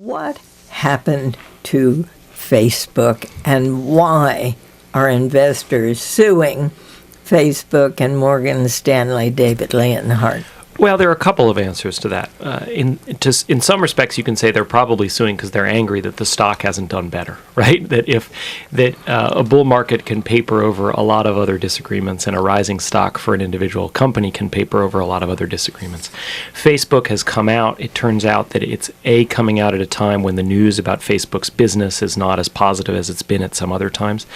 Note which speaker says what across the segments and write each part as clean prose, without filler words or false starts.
Speaker 1: What happened to Facebook, and why are investors suing Facebook and Morgan Stanley, David Leonhardt?
Speaker 2: Well, there are a couple of answers to that. In some respects, you can say they're probably suing because they're angry that the stock hasn't done better, right? That a bull market can paper over a lot of other disagreements, and a rising stock for an individual company can paper over a lot of other disagreements. Facebook has come out. It turns out that it's coming out at a time when the news about Facebook's business is not as positive as it's been at some other times,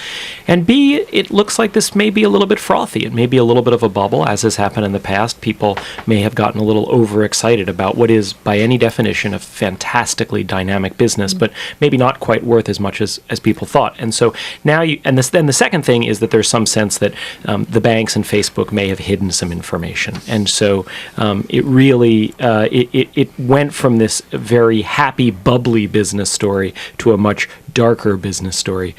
Speaker 2: and B, it looks like this may be a little bit frothy. It may be a little bit of a bubble, as has happened in the past. People may have gotten a little overexcited about what is, by any definition, a fantastically dynamic business, but maybe not quite worth as much as people thought. And so now then the second thing is that there's some sense that the banks and Facebook may have hidden some information. And so it really, it went from this very happy, bubbly business story to a much darker business story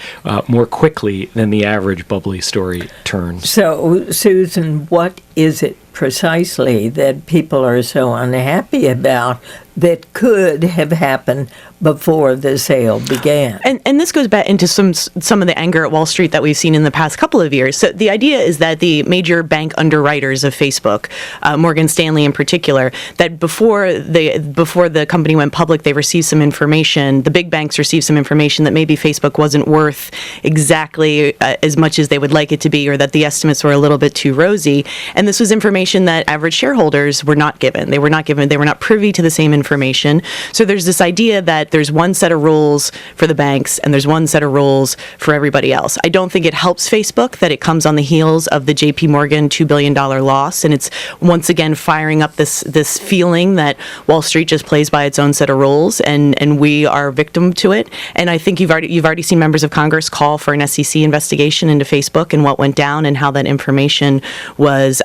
Speaker 2: more quickly than the average bubbly story turns.
Speaker 1: So, Susan, what is it precisely that people are so unhappy about that could have happened before the sale began?
Speaker 3: And this goes back into some of the anger at Wall Street that we've seen in the past couple of years. So the idea is that the major bank underwriters of Facebook, Morgan Stanley in particular, that before the company went public, they received some information. The big banks received some information that maybe Facebook wasn't worth exactly as much as they would like it to be, or that the estimates were a little bit too rosy. And this was information that average shareholders were not given. They were not privy to the same information. So there's this idea that there's one set of rules for the banks and there's one set of rules for everybody else. I don't think it helps Facebook that it comes on the heels of the JP Morgan $2 billion loss, and it's once again firing up this feeling that Wall Street just plays by its own set of rules, and we are victim to it. And I think you've already seen members of Congress call for an SEC investigation into Facebook and what went down and how that information was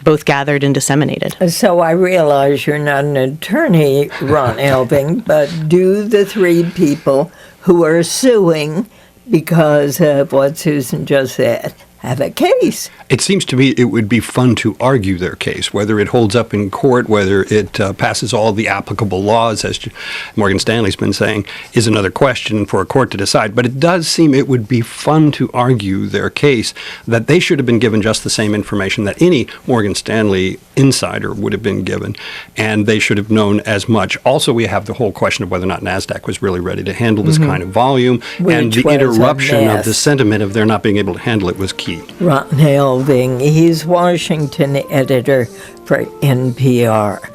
Speaker 3: both gathered and disseminated.
Speaker 1: So I realize you're not an attorney, Ron Elving, but do the three people who are suing because of what Susan just said have a case?
Speaker 4: It seems to me it would be fun to argue their case, whether it holds up in court, whether it passes all the applicable laws, as Morgan Stanley's been saying, is another question for a court to decide. But it does seem it would be fun to argue their case, that they should have been given just the same information that any Morgan Stanley insider would have been given, and they should have known as much. Also, we have the whole question of whether or not NASDAQ was really ready to handle this kind of volume, and the interruption of the sentiment of their not being able to handle it was key.
Speaker 1: Ron Elving, he's Washington editor for NPR.